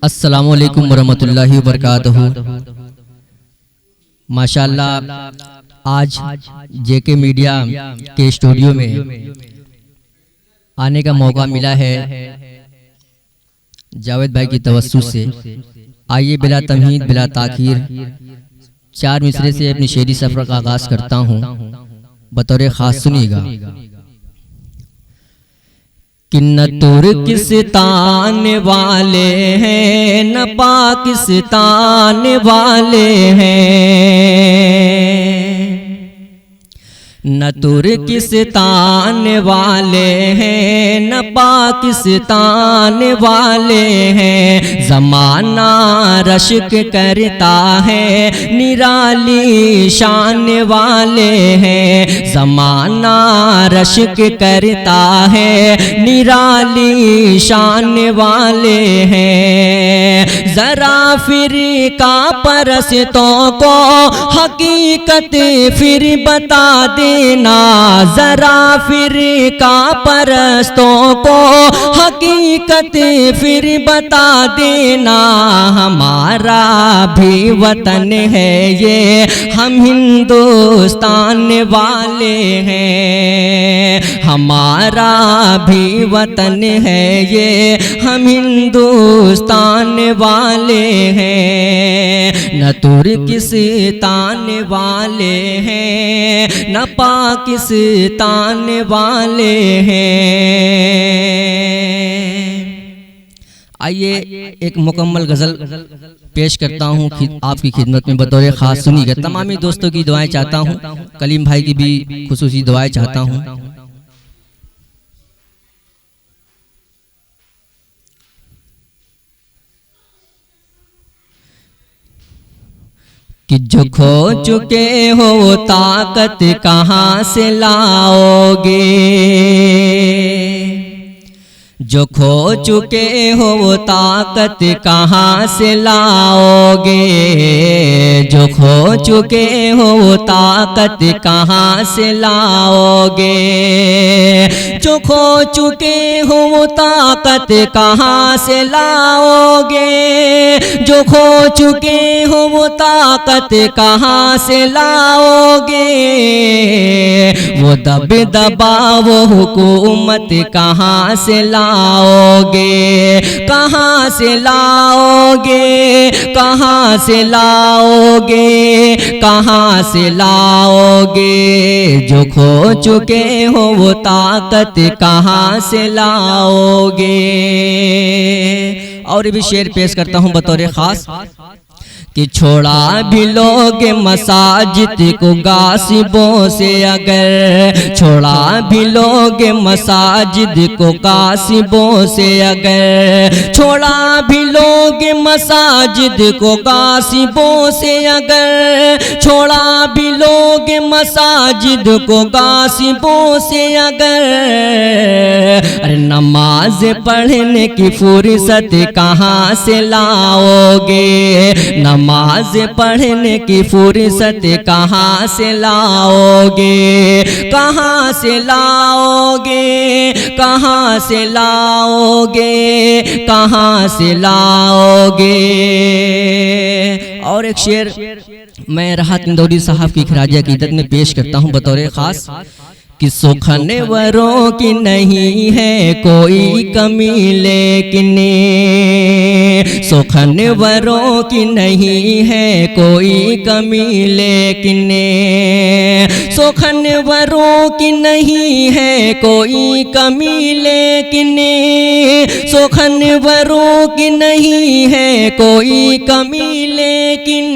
अस्सलामुअलैकुम वरहमतुल्लाहि वबरकातुहू। माशाअल्लाह आज जेके मीडिया के स्टूडियो में आने का मौका मिला है जावेद भाई की तवज्जो से। आइए बिला तमहीद बिला ताखीर चार मिसरे से अपनी शेरी सफर का आगाज करता हूँ। बतौर खास सुनिएगा कि न तुर्किस्तान वाले हैं न पाकिस्तान वाले हैं, न तुर्किस्तान वाले हैं न पाकिस्तान वाले हैं। ज़माना रश्क करता है निराली शान वाले हैं। ज़माना रश्क करता है निराली शान वाले हैं। ज़रा फिर का परस्तों को हकीकत फिर बता देना, ज़रा फिर का परस्तों को हकीकत फिर बता देना। हमारा भी वतन है ये, हम हिंदुस्तान वाले हैं। हमारा भी वतन है ये, हम हिंदुस्तान वाले हैं। न तुर्किस्तान वाले हैं न पाकिस्तान वाले हैं। आइए एक मुकम्मल गज़ल पेश करता हूँ आपकी खिदमत में बतौर ख़ास। सुनिएगा, तमामी दोस्तों की दुआएं चाहता हूँ, कलीम भाई की भी खुसूसी दुआएं चाहता हूँ। कि जो खो चुके हो ताकत कहाँ से लाओगे, जो खो चुके हो ताकत कहाँ से लाओगे। जो खो चुके हो ताकत कहाँ से लाओगे। जो खो चुके हो ताकत कहाँ से लाओगे। जो खो चुके हो ताकत कहाँ से लाओगे। वो दब दबाव हुकूमत कहाँ से लाओगे। कहाँ से लाओगे, कहाँ से लाओगे, कहाँ से लाओगे। जो खो चुके हो वो ताकत कहाँ से लाओगे। और भी शेर पेश करता हूँ बतौर खास कि छोड़ा भी लोग मसाजिद को गासिबों से अगर। छोड़ा भी लोग मसाजिद को गासिबों से अगर। छोड़ा भी लोग मसाजिद को गासिबों से अगर। छोड़ा भी लोग मसाजिद को गासिबों से अगर। अरे नमाज पढ़ने की फुर्सत कहाँ से लाओगे। नमाज पढ़ने की फुर्सत कहाँ से लाओगे। कहाँ से लाओगे, कहाँ से लाओगे, कहाँ से लाओगे। और एक शेर मैं राहत इंदौरी साहब की खराज अकीदत में पेश करता हूँ बतौर खास कि सुखनवरों की नहीं है कोई कमी लेकिन। सुखनवरों की नहीं है कोई कमी लेकिन। सुखनवरों की नहीं है कोई कमी लेकिन। सुखनवरों की नहीं है कोई कमी लेकिन।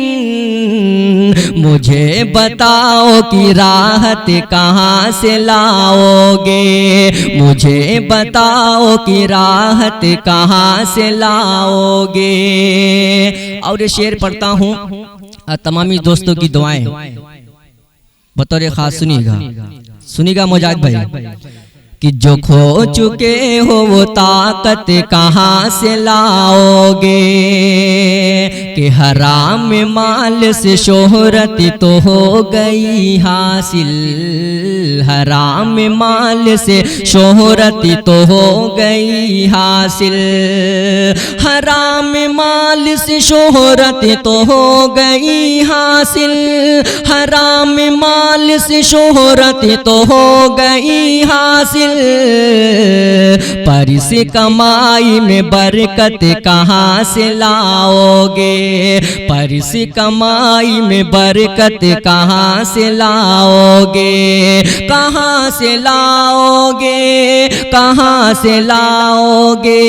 मुझे बताओ कि राहत कहाँ से लाओगे। मुझे बताओ कि राहत कहाँ से लाओगे। और ये शेर पढ़ता हूँ तमामी दोस्तों की दुआएं बतौर खास। सुनिएगा, सुनिएगा मुजाहिद भाई कि जो खो चुके हो वो ताकत कहाँ से लाओगे, कि हराम माल से शोहरत तो हो गई हासिल, हराम माल से शोहरत तो हो गई हासिल, हराम माल से शोहरत तो हो गई हासिल, हराम माल से शोहरत तो हो गई हासिल, पर इस कमाई में बरकत कहाँ से लाओगे, पर इस कमाई में बरकत कहाँ से लाओगे, कहाँ से लाओगे, कहाँ से लाओगे,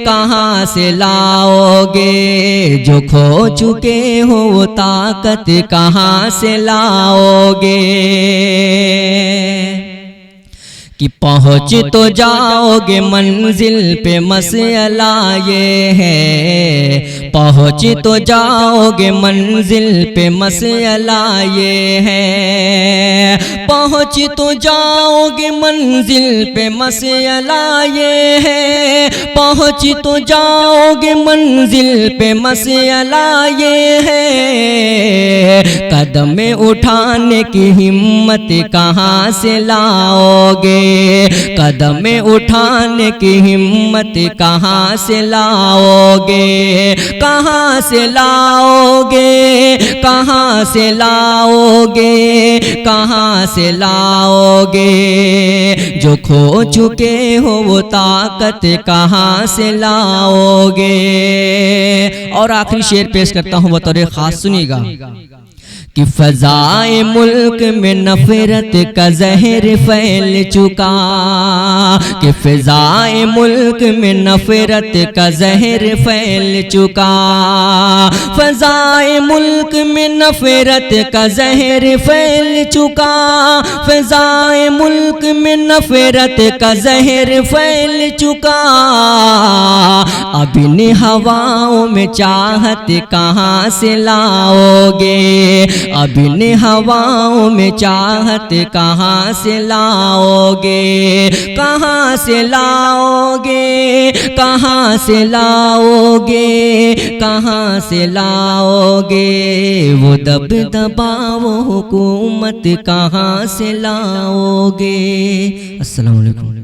कहाँ से लाओगे, जो खो चुके हो वो ताकत कहाँ से लाओगे। कि पहुँच तो जाओगे मंजिल पे मसला ये है, पहुँच तो जाओगे मंजिल पे मसला ये है, पहुँच तो जाओगे मंजिल पे मसला ये है, पहुँच तो जाओगे मंजिल पे मसला ये है, कदम उठाने की हिम्मत कहाँ से लाओगे, कदम उठाने की हिम्मत कहाँ से लाओगे, कहाँ से लाओगे, कहाँ से लाओगे, कहाँ से लाओगे, जो खो चुके हो वो ताकत कहाँ से लाओगे। और आखिरी शेर पेश करता हूँ बतौर खास, सुनिएगा। कि फ़ज़ाए मुल्क में नफ़रत का ज़हर फैल चुका, कि फ़ज़ाए मुल्क में नफ़रत का ज़हर फैल चुका, फ़ज़ाए मुल्क में नफ़रत का ज़हर फैल चुका, फ़ज़ाए मुल्क में नफ़रत का ज़हर फैल चुका, अब इन हवाओं में चाहत कहाँ से लाओगे, अब इन हवाओं में चाहत कहाँ से लाओगे, कहाँ से लाओगे, कहाँ से लाओगे, कहाँ से लाओगे, वो दबदबा वो हुकूमत कहाँ से लाओगे। अस्सलाम वालेकुम।